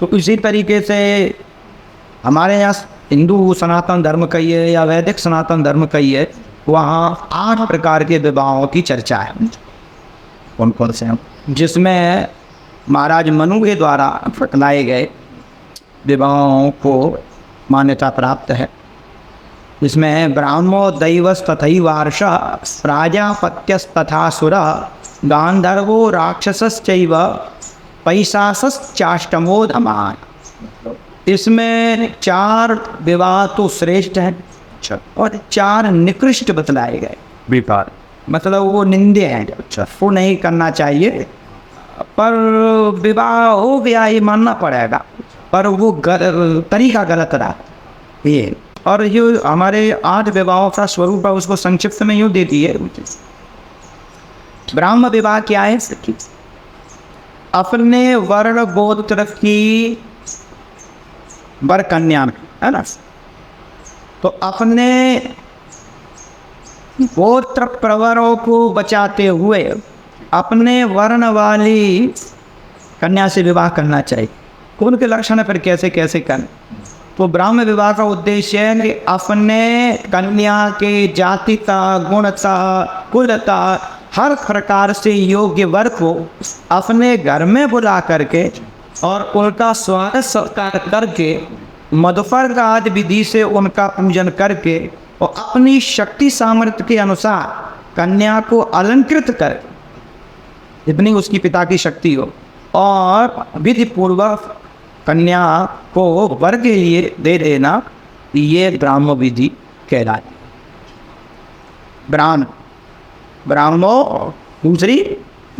तो इसी तरीके से हमारे यहाँ हिंदू सनातन धर्म कहिए या वैदिक सनातन धर्म कहिए, वहाँ 8 प्रकार के विवाहों की चर्चा है। कौन कौन से हैं? जिसमें महाराज मनु के द्वारा लाए गए विवाहों को मान्यता प्राप्त है। इसमें है ब्राह्मो दैवस तथैवार्ष प्राजापत्यस्तथासुरः गांधर्वो राक्षसश्चैव पैशासश्चाष्टमो धमान। इसमें 4 विवाह तो श्रेष्ठ हैं और 4 निकृष्ट बतलाए गए विवाह, मतलब वो निंदे हैं, वो नहीं करना चाहिए। पर विवाह हो गया ये मानना पड़ेगा, पर वो तरीका गलत रहा ये। और ये हमारे 8 विवाहों का स्वरूप है, उसको संक्षिप्त में यूँ दे दिए। ब्राह्म विवाह क्या है? अपने वर्ण गोत्र की वर कन्या में, है ना, तो अपने गोत्र प्रवरों को बचाते हुए अपने वर्ण वाली कन्या से विवाह करना चाहिए। उनके लक्षण पर कैसे कैसे करें? तो ब्राह्म विवाह का उद्देश्य है कि अपने कन्या के जातिता, गुणता, कुलता, हर प्रकार से योग्य वर को अपने घर में बुला करके और उनका स्वागत सत्कार करके मधुपर्क आदि विधि से उनका पूजन करके और अपनी शक्ति सामर्थ्य के अनुसार कन्या को अलंकृत कर, जितनी उसकी पिता की शक्ति हो, और विधि पूर्वक कन्या को वर के लिए दे देना, ये ब्राह्म विधि कहलाती। ब्राह्मो दूसरी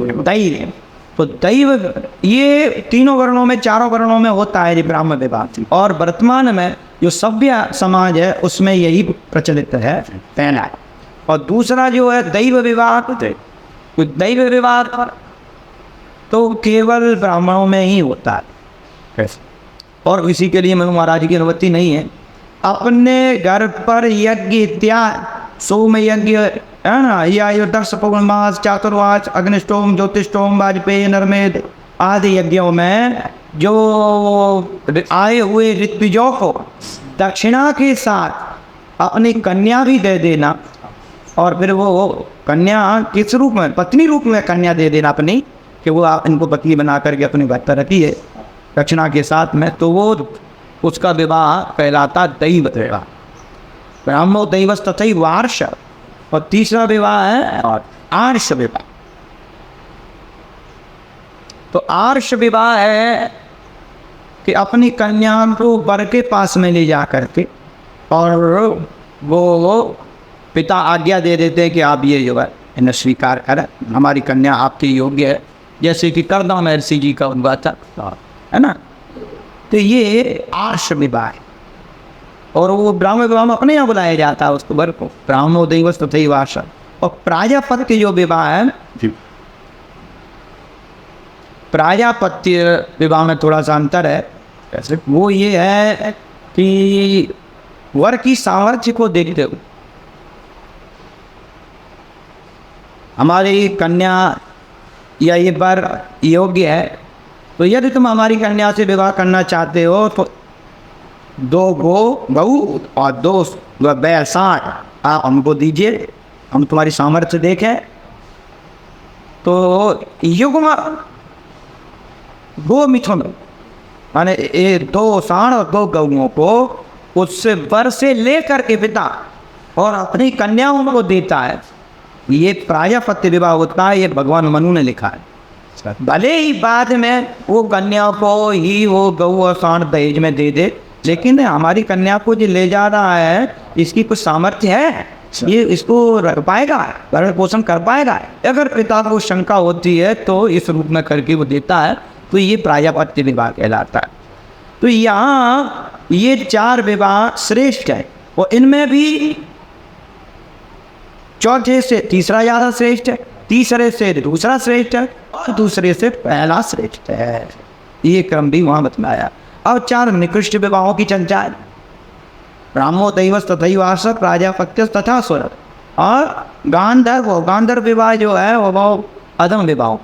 दैव, तो दैव ये तीनों वर्णों में, चारों वर्णों में होता है ये ब्राह्म विवाह। और वर्तमान में जो सभ्य समाज है उसमें यही प्रचलित है, पहला है। और दूसरा जो है दैव विवाह, तो दैव विवाह तो केवल ब्राह्मणों में ही होता है, और इसी के लिए मनु महाराज की अनुमति नहीं है। अपने घर पर यज्ञ इत्यादि, सोम यज्ञ है ना, या दर्श पौर्णमास, चातुर्मास, अग्निष्टोम, ज्योतिष्टोम, वाजपेयी, नरमेद आदि यज्ञों में जो आए हुए ऋत्विजों को दक्षिणा के साथ अपनी कन्या भी दे देना, और फिर वो कन्या किस रूप में, पत्नी रूप में कन्या दे देना अपनी, कि वो आप इनको पत्नी बना करके अपने घर पर रखी है दक्षिणा के साथ में, तो वो उसका विवाह कहलाता दैव विवाह। ब्राह्मो दैवस तथैवार्ष। और तीसरा विवाह है आर्ष विवाह। तो आर्ष विवाह है कि अपनी कन्या को वर के पास में ले जा करके, और वो पिता आज्ञा दे देते हैं कि आप ये जो है इन्हें स्वीकार करें, हमारी कन्या आपके योग्य है, जैसे कि करदम महर्षि जी का हुआ था, है ना। तो ये आर्ष विवाह है, और वो ब्राह्म विवाह में अपने यहाँ बुलाया जाता है उसको वर को, ब्राह्मणो दैवस तथैवार्ष। और प्राजापत्य जो विवाह है, प्राजापत्य विवाह में थोड़ा सा अंतर है। कैसे? वो ये है कि वर की सामर्थ्य को देखते हुए हमारी कन्या या ये वर योग्य है, तो यदि तुम हमारी कन्या से विवाह करना चाहते हो तो 2 गऊ और 2 बैल साठ आप हमको दीजिए, हम तुम्हारी सामर्थ्य देखें। तो युग्म गो मिथुन, माने 2 साढ़ और 2 गऊओं को उससे वर से लेकर के पिता और अपनी कन्याओं को देता है। ये प्राजापत्य विवाह होता है, ये भगवान मनु ने लिखा है। भले ही बाद में वो कन्या को ही वो गऊ और साढ़ दहेज में दे दे, लेकिन हमारी कन्या को जो ले जा रहा है इसकी कुछ सामर्थ्य है, ये इसको रख पाएगा, भरण पोषण कर पाएगा। अगर पिता को शंका होती है तो इस रूप में करके वो देता है, तो ये प्राजापत्य विवाह कहलाता है। तो यहाँ ये 4 विवाह श्रेष्ठ है, और इनमें भी चौथे से तीसरा ज़्यादा श्रेष्ठ है, तीसरे से दूसरा श्रेष्ठ है, और दूसरे से पहला श्रेष्ठ है। ये क्रम भी वहाँ बतलाया। अब 4 निकृष्ट विवाहों की चर्चा है। ब्राह्मो दैवस तथैवार्ष, प्राजापत्य तथासुर। और गांधर्व विवाह जो है वो अधम विवाह।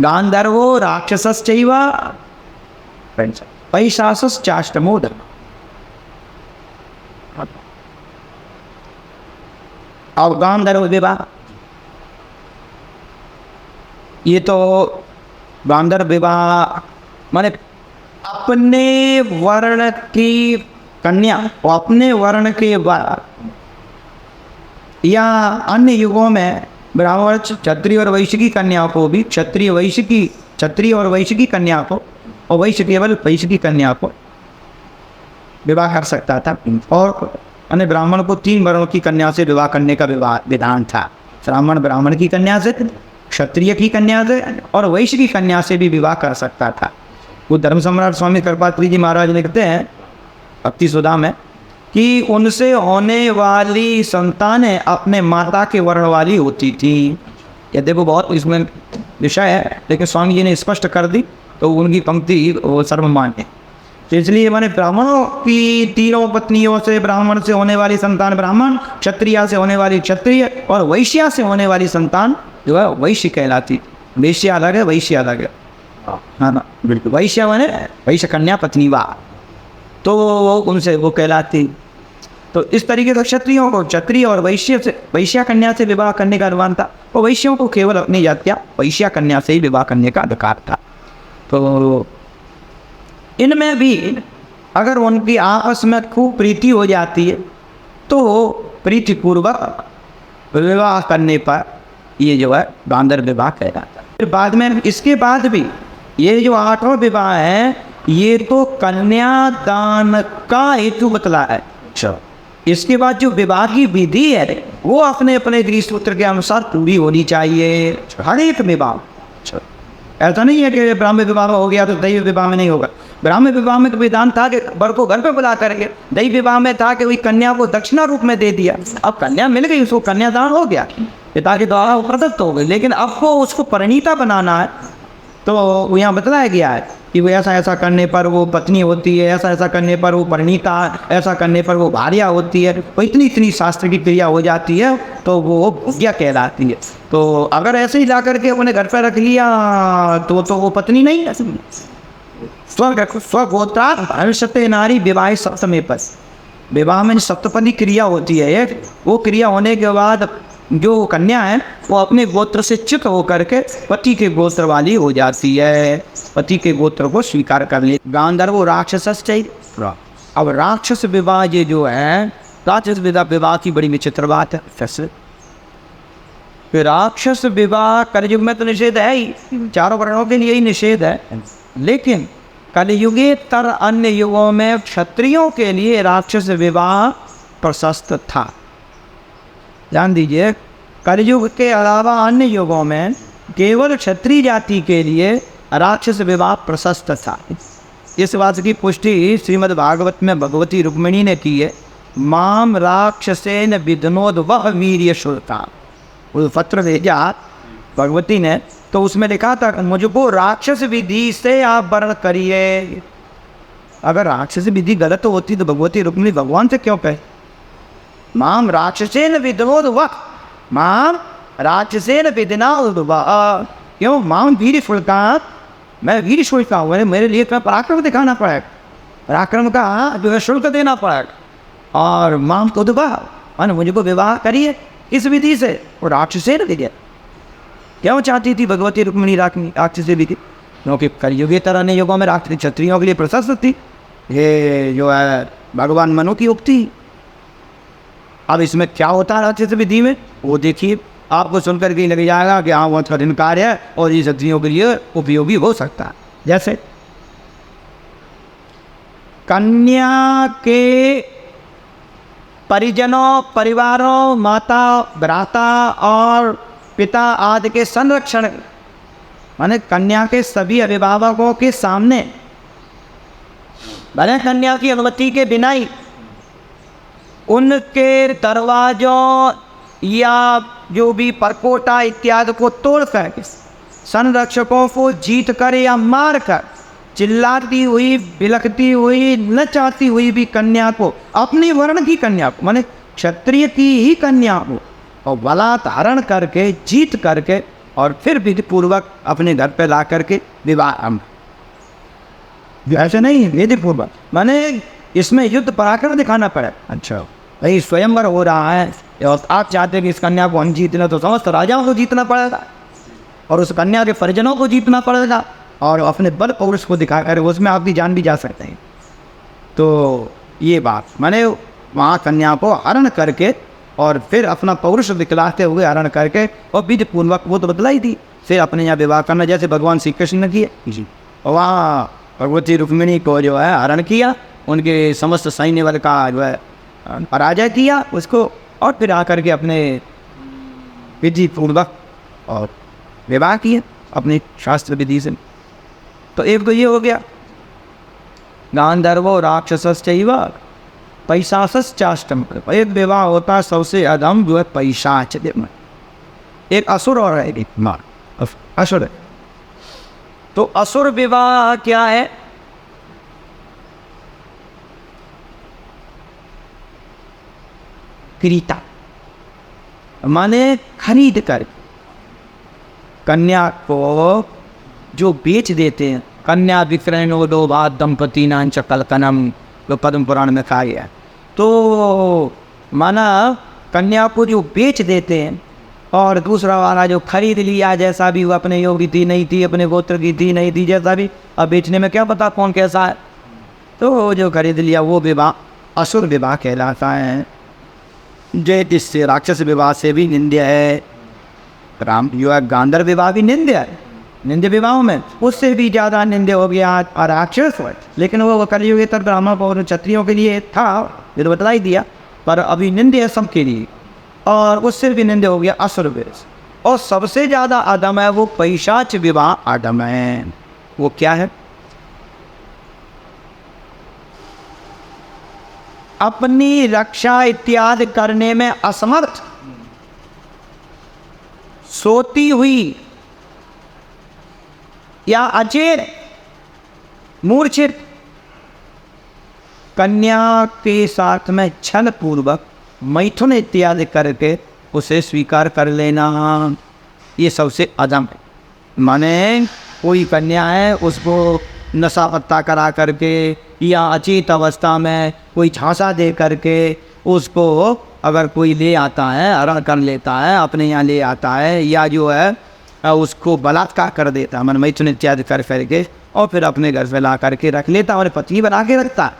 गांधर्वो राक्षसश्चैव पैशासस चाष्टमो धर्म। अब गांधर्व विवाह, ये तो गांधर्व विवाह माने अपने वर्ण की कन्या और अपने वर्ण के बाद, या अन्य युगों में ब्राह्मण क्षत्रिय और वैश्य की कन्या को भी क्षत्रिय और वैश्य की कन्या को, और वैश्य केवल वैश्य की कन्या को विवाह कर सकता था। और अन्य ब्राह्मण को 3 वर्णों की कन्या से विवाह करने का विधान था। ब्राह्मण की कन्या से, क्षत्रिय की कन्या से और वैश्य की कन्या से भी विवाह कर सकता था। वो धर्म सम्राट स्वामी कृपात्री जी महाराज लिखते हैं भक्ति सुधा में कि उनसे होने वाली संतानें अपने माता के वर्ण वाली होती थी। ये देखो बहुत इसमें विषय है, लेकिन स्वामी जी ने स्पष्ट कर दी तो उनकी पंक्ति वो सर्वमान्य है। तो इसलिए मैंने ब्राह्मणों की 3 पत्नियों से ब्राह्मण से होने वाली संतान ब्राह्मण, क्षत्रिया से होने वाली क्षत्रिय और वैश्या से होने वाली संतान जो है वैश्य कहलाती। वैश्य अलग है, वैश्य अलग है, हाँ ना बिल्कुल। वैश्य माने वैश्य कन्या पत्नी वाह, तो उनसे वो कहलाती। तो इस तरीके से क्षत्रियों को क्षत्रिय और वैश्या कन्या से विवाह करने का अनुमान था, और वैश्यों को केवल अपनी जातिया वैश्या कन्या से ही विवाह करने का अधिकार था। तो इनमें भी अगर उनकी आपस में खूब प्रीति हो जाती है तो प्रीतिपूर्वक विवाह करने पर ये जो है गांधर्व विवाह कहलाता है। फिर बाद में इसके बाद भी ये जो 8वां विवाह है ये तो कन्यादान का हेतु बतला है। इसके बाद जो विवाह की विधि है वो अपने अपने गृहसूत्र के अनुसार पूरी होनी चाहिए हर एक विवाह। ऐसा नहीं है कि ब्राह्मण विवाह हो गया तो दैव विवाह में नहीं होगा। ब्राह्मण विवाह में तो विधान था कि वर को घर पे बुला करेंगे, दैव विवाह में था कि वही कन्या को दक्षिणा रूप में दे दिया। अब कन्या मिल गई, उसको कन्यादान हो गया, पिता के द्वारा प्रदत्त हो गई, लेकिन अब वो उसको परिणीता बनाना है। तो यहाँ बताया गया है कि वो ऐसा ऐसा करने पर वो पत्नी होती है, ऐसा ऐसा करने पर वो परिणीता, ऐसा करने पर वो भार्या होती है। वो इतनी शास्त्र की क्रिया हो जाती है तो वो भुज्ञा कहलाती है। तो अगर ऐसे ही ला करके उन्हें घर पर रख लिया तो वो पत्नी नहीं है। स्वगोत्रा भविष्यते नारी विवाह सप्तमे पर, विवाह में सप्तपदी क्रिया होती है एक, वो क्रिया होने के बाद जो कन्या है वो अपने गोत्र से च्युत होकर के पति के गोत्र वाली हो जाती है, पति के गोत्र को स्वीकार कर ले। गांधर्व राक्षस चाहिए। अब राक्षस विवाह ये जो है, राक्षस विवाह की बड़ी विचित्र बात है। फिर राक्षस विवाह कलयुग में तो निषेध है ही, 4 वर्णों के लिए ही निषेध है, लेकिन कलयुगेतर अन्य युगों में क्षत्रियों के लिए राक्षस विवाह प्रशस्त था। ध्यान दीजिए, कलयुग के अलावा अन्य युगों में केवल क्षत्रिय जाति के लिए राक्षस विवाह प्रशस्त था। इस बात की पुष्टि श्रीमद् भागवत में भगवती रुक्मिणी ने की है। माम राक्षसेन विधनोद वह वीर्य शुल्का, वो पत्र भेजा भगवती ने, तो उसमें लिखा था मुझको राक्षस विधि से आप वर्ण करिए। अगर राक्षस विधि गलत होती तो भगवती रुक्मिणी भगवान से क्यों कहे माम राक्षसेन विधनोद वह, माम राक्षसेन विधनोद वह, क्यों माम वीर शुल्का, मैं वीर शुल्क हूँ, मेरे लिए तो पराक्रम दिखाना पड़ेगा, पराक्रम का जो है शुल्क देना पड़ेगा। और माम तो दुबा मुझको विवाह करिए इस विधि से, और राक्षसेन विधि क्यों चाहती थी भगवती रुक्मिणी राक्षस विधि, क्योंकि कलयुगेतर अन्य युगों में राक्षस क्षत्रियों के लिए प्रशस्त थी। ये जो है भगवान मनु की उक्ति। अब इसमें क्या होता है राक्षस विधि में वो देखिए, आपको सुनकर के लग जाएगा कि हाँ बहुत कठिन कार्य है और ये क्षत्रियों के लिए उपयोगी हो सकता है। जैसे कन्या के परिजनों, परिवारों, माता, भ्राता और पिता आदि के संरक्षण, माने कन्या के सभी अभिभावकों के सामने, भले कन्या की अनुमति के बिना ही उनके दरवाजों या जो भी परकोटा इत्यादि को तोड़कर संरक्षकों को जीत कर या मार कर चिल्लाती हुई, बिलखती हुई, न चाहती हुई भी कन्या को, अपनी वर्ण की कन्या को, माने क्षत्रिय की ही कन्या को, और बला धारण करके जीत करके और फिर विधि पूर्वक अपने घर पे ला करके विवाह। ऐसे नहीं, वेद पूर्वक माने इसमें युद्ध पराक्रम दिखाना पड़े। अच्छा भाई स्वयंवर हो रहा है और आप चाहते हैं कि इस कन्या को हम जीत लें, तो समस्त राजाओं को जीतना पड़ेगा और उस कन्या के परिजनों को जीतना पड़ेगा और अपने बल पौरुष को दिखाकर उसमें आपकी जान भी जा सकते हैं। तो ये बात माने वहाँ कन्या को हरण करके और फिर अपना पौरुष दिखलाते हुए हरण करके और विधि पूर्वक वो तो बतलाई थी, फिर अपने यहाँ विवाह करना जैसे भगवान श्री कृष्ण ने किया जी। और वहाँ भगवती रुक्मिणी को जो है हरण किया, उनके समस्त सैन्य बल का जो है पराजय किया उसको, और फिर आकर के अपने विधि पूर्वक और विवाह किया अपनी शास्त्र विधि से। तो एक तो ये हो गया गांधर्वो राक्षसश्चैव पैशासश्चाष्टम। एक विवाह होता है सबसे अधम जो है पैशाच, एक असुर और एक मार असुर है। तो असुर विवाह क्या है? क्रीता माने खरीद कर कन्या को जो बेच देते हैं, कन्या विक्रयणो लोभात दंपति नांच कलकनम, जो पद्म पुराण में कहा गया। तो माना कन्या को जो बेच देते हैं और दूसरा वाला जो खरीद लिया, जैसा भी वो अपने योग्य थी नहीं थी, अपने गोत्र की थी नहीं थी, जैसा भी, अब बेचने में क्या पता कौन कैसा है, तो जो खरीद लिया वो विवाह असुर विवाह कहलाता है। जिससे राक्षस विवाह से भी निंद्य है, राम जो है गांधर विवाह भी निंद्य है, निंद्य विवाहों में उससे भी ज़्यादा निंद्य हो गया राक्षस। लेकिन वो कलयुग तर ब्राह्मण और क्षत्रियों के लिए था, ये तो बता ही दिया, पर अभी निंद्य है सबके लिए, और उससे भी निंद्य हो गया असुर विवाह। और सबसे ज़्यादा अधम है वो पैशाच विवाह अधम है। वो क्या है? अपनी रक्षा इत्यादि करने में असमर्थ, सोती हुई या अचेत मूर्छित कन्या के साथ में छल पूर्वक मैथुन इत्यादि करके उसे स्वीकार कर लेना, ये सबसे अधम है। माने कोई कन्या है उसको नशा पत्ता करा करके या अचेत अवस्था में कोई झांसा दे करके उसको अगर कोई ले आता है, हरण कर लेता है, अपने यहाँ ले आता है, या जो है उसको बलात्कार कर देता है, मन मैथुन इत्यादि कर करके और फिर अपने घर से ला करके रख लेता और पत्नी बना के रखता,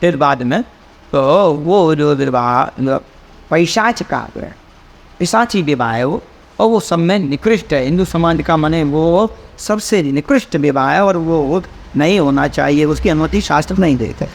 फिर बाद में तो वो जो विवाह पैशाच का है, पिशाची विवाह है वो, और वो सब में निकृष्ट है। हिंदू समाज का माने वो सबसे निकृष्ट विवाह है और वो नहीं होना चाहिए, उसकी अनुमति शास्त्र नहीं देते।